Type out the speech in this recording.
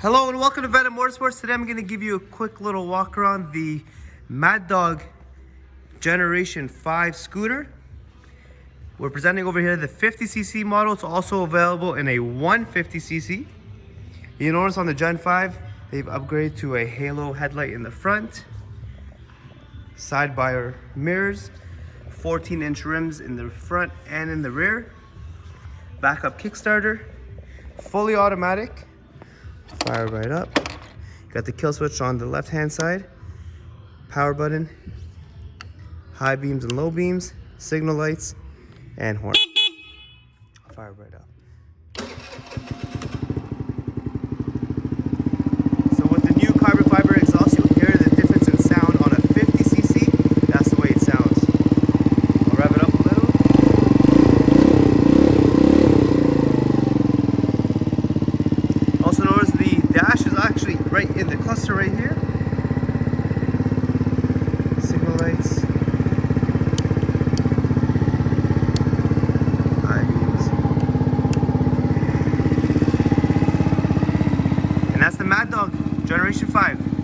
Hello and welcome to Venom Motorsports. Today I'm going to give you a quick little walk around the MADDOG Generation 5 scooter. We're presenting over here the 50cc model. It's also available in a 150cc. You notice on the Gen 5, they've upgraded to a halo headlight in the front, side bar mirrors, 14-inch rims in the front and in the rear, backup kickstarter, fully automatic. Fire right up. Got the kill switch on the left hand side, power button, high beams and low beams, signal lights, and horn. Fire right up. So with the new carbon fiber exhaust, you'll hear the difference in sound on a 50cc. That's the way it sounds. I'll rev it up a little. Also notice the dash is actually right in the cluster right here. Signal lights, high beams, and that's the MADDOG Generation 5.